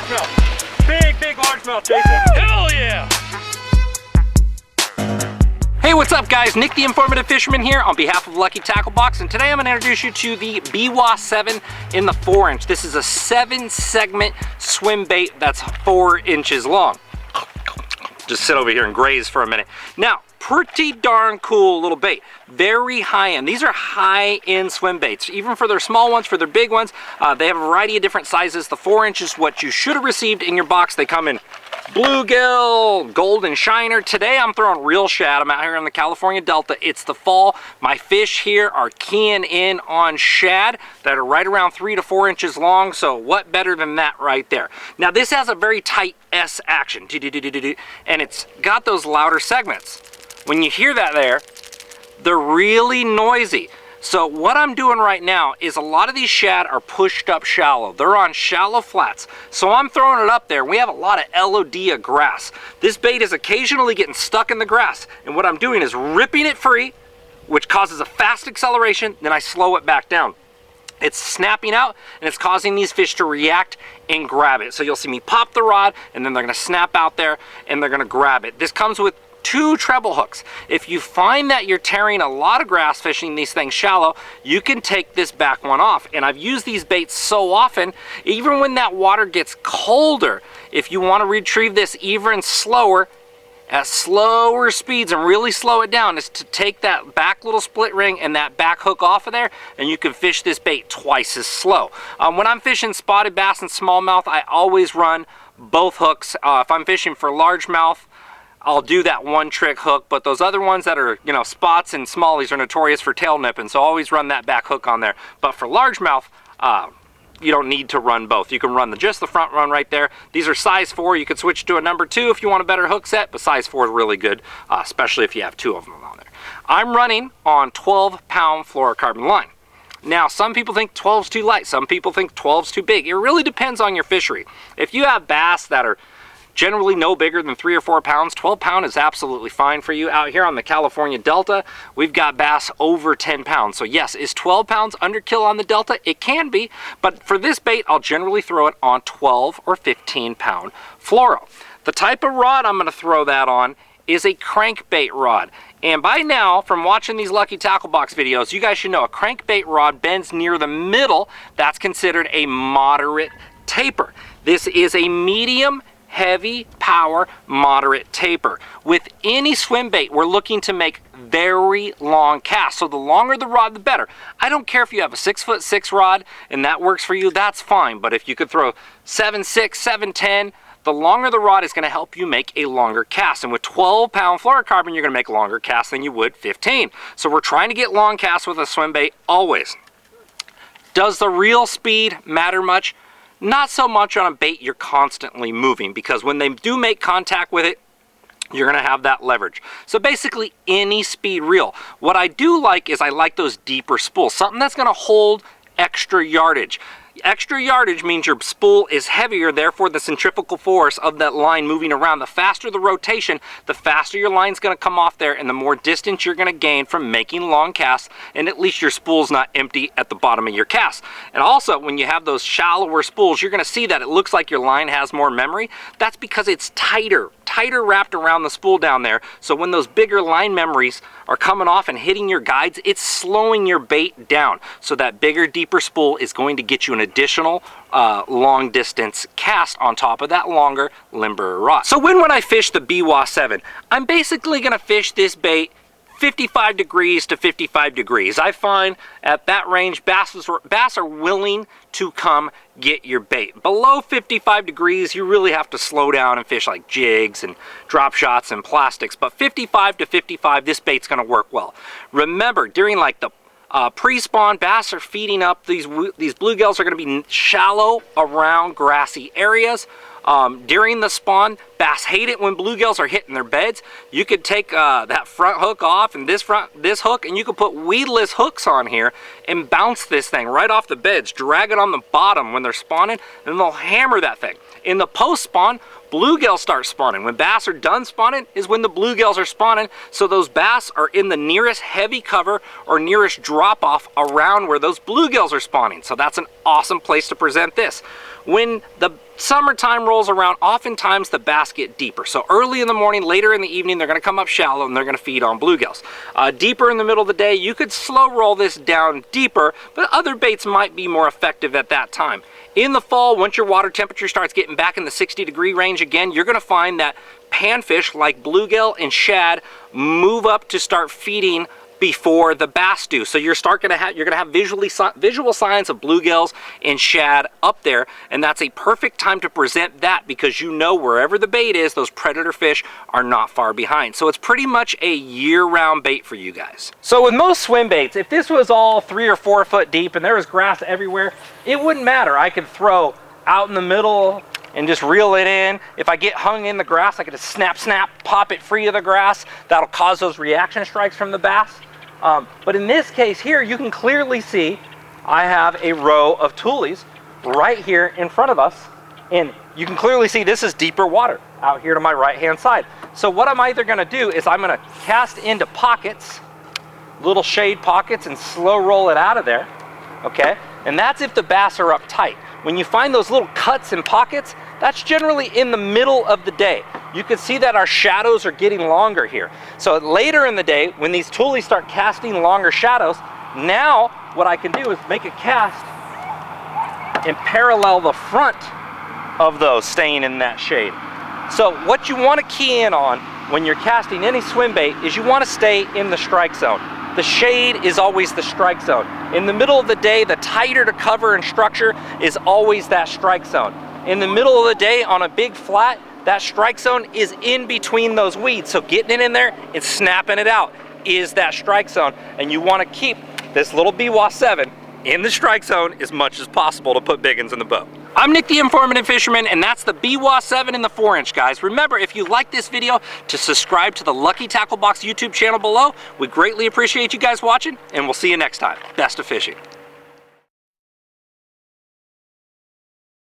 largemouth. Big largemouth, Jason. Hell yeah! Hey, what's up guys? Nick the Informative Fisherman here on behalf of Lucky Tackle Box, and today I'm going to introduce you to the Biwaa 7 in the 4-inch. This is a 7-segment swim bait that's 4 inches long. Just sit over here and graze for a minute. Now, pretty darn cool little bait. Very high end. These are high end swim baits. Even for their small ones, for their big ones, they have a variety of different sizes. The 4-inch is what you should have received in your box. They come in bluegill, golden shiner. Today I'm throwing real shad. I'm out here in the California Delta. It's the fall. My fish here are keying in on shad that are right around 3 to 4 inches long. So what better than that right there? Now this has a very tight S action, and it's got those louder segments. When you hear that there, they're really noisy. So what I'm doing right now is a lot of these shad are pushed up shallow. They're on shallow flats. So I'm throwing it up there. We have a lot of LOD grass. This bait is occasionally getting stuck in the grass. And what I'm doing is ripping it free, which causes a fast acceleration. Then I slow it back down. It's snapping out and it's causing these fish to react and grab it. So you'll see me pop the rod and then they're gonna snap out there and they're gonna grab it. This comes with 2 treble hooks. If you find that you're tearing a lot of grass fishing these things shallow, you can take this back one off. And I've used these baits so often, even when that water gets colder, if you want to retrieve this even slower, at slower speeds and really slow it down, is to take that back little split ring and that back hook off of there, and you can fish this bait twice as slow. When I'm fishing spotted bass and smallmouth, I always run both hooks. If I'm fishing for largemouth, I'll do that one trick hook, but those other ones that are, you know, spots and smallies are notorious for tail nipping, so always run that back hook on there. But for largemouth, you don't need to run both. You can run just the front run right there. These are size 4. You could switch to a number 2 if you want a better hook set, but size 4 is really good, especially if you have 2 of them on there. I'm running on 12-pound fluorocarbon line. Now, some people think 12's too light. Some people think 12's too big. It really depends on your fishery. If you have bass that are generally no bigger than 3 or 4 pounds, 12-pound is absolutely fine for you. Out here on the California Delta, we've got bass over 10 pounds. So yes, is 12 pounds underkill on the Delta? It can be, but for this bait, I'll generally throw it on 12 or 15-pound fluoro. The type of rod I'm gonna throw that on is a crankbait rod. And by now, from watching these Lucky Tackle Box videos, you guys should know a crankbait rod bends near the middle. That's considered a moderate taper. This is a medium heavy power moderate taper. With any swim bait, we're looking to make very long casts. So the longer the rod, the better. I don't care if you have a 6'6" rod and that works for you, that's fine. But if you could throw 7'6", 7'10", the longer the rod is going to help you make a longer cast. And with 12-pound fluorocarbon, you're going to make longer casts than you would 15. So we're trying to get long casts with a swim bait always. Does the reel speed matter much? Not so much on a bait you're constantly moving, because when they do make contact with it, you're gonna have that leverage. So basically any speed reel. What I do like is I like those deeper spools, something that's gonna hold extra yardage. Extra yardage means your spool is heavier, therefore the centrifugal force of that line moving around, the faster the rotation, the faster your line's going to come off there and the more distance you're going to gain from making long casts, and at least your spool's not empty at the bottom of your cast. And also, when you have those shallower spools, you're going to see that it looks like your line has more memory. That's because it's tighter wrapped around the spool down there. So when those bigger line memories are coming off and hitting your guides, it's slowing your bait down. So that bigger, deeper spool is going to get you an additional long distance cast on top of that longer, limber rod. So when would I fish the Biwaa 7? I'm basically gonna fish this bait 55 degrees to 55 degrees. I find at that range, bass are willing to come get your bait. Below 55 degrees, you really have to slow down and fish like jigs and drop shots and plastics. But 55 to 55, this bait's gonna work well. Remember, during like the pre-spawn, bass are feeding up. These bluegills are gonna be shallow around grassy areas. During the spawn, bass hate it when bluegills are hitting their beds. You could take that front hook off and this hook, and you could put weedless hooks on here and bounce this thing right off the beds, drag it on the bottom when they're spawning, and they'll hammer that thing. In the post-spawn, bluegills start spawning. When bass are done spawning is when the bluegills are spawning, so those bass are in the nearest heavy cover or nearest drop-off around where those bluegills are spawning. So that's an awesome place to present this. when the summertime rolls around, oftentimes the bass get deeper. So early in the morning, later in the evening, they're gonna come up shallow and they're gonna feed on bluegills. Deeper in the middle of the day, you could slow roll this down deeper, but other baits might be more effective at that time. In the fall, once your water temperature starts getting back in the 60-degree range again, you're gonna find that panfish like bluegill and shad move up to start feeding before the bass do. So you're gonna have visual signs of bluegills and shad up there, and that's a perfect time to present that, because you know wherever the bait is, those predator fish are not far behind. So it's pretty much a year-round bait for you guys. So with most swim baits, if this was all 3 or 4 foot deep and there was grass everywhere, it wouldn't matter. I could throw out in the middle and just reel it in. If I get hung in the grass, I could just snap, pop it free of the grass. That'll cause those reaction strikes from the bass. But in this case here, you can clearly see I have a row of toolies right here in front of us. And you can clearly see this is deeper water out here to my right-hand side. So what I'm either gonna do is I'm gonna cast into pockets, little shade pockets, and slow roll it out of there, okay? And that's if the bass are up tight. When you find those little cuts and pockets, that's generally in the middle of the day. You can see that our shadows are getting longer here. So later in the day, when these toolies start casting longer shadows, now what I can do is make a cast and parallel the front of those staying in that shade. So what you want to key in on when you're casting any swim bait is you want to stay in the strike zone. The shade is always the strike zone. In the middle of the day, the tighter to cover and structure is always that strike zone. In the middle of the day on a big flat, that strike zone is in between those weeds. So getting it in there and snapping it out is that strike zone. And you want to keep this little Biwaa 7 in the strike zone as much as possible to put big ones in the boat. I'm Nick the Informative Fisherman, and that's the Biwaa 7 in the 4-inch, guys. Remember, if you like this video, to subscribe to the Lucky Tackle Box YouTube channel below. We greatly appreciate you guys watching, and we'll see you next time. Best of fishing.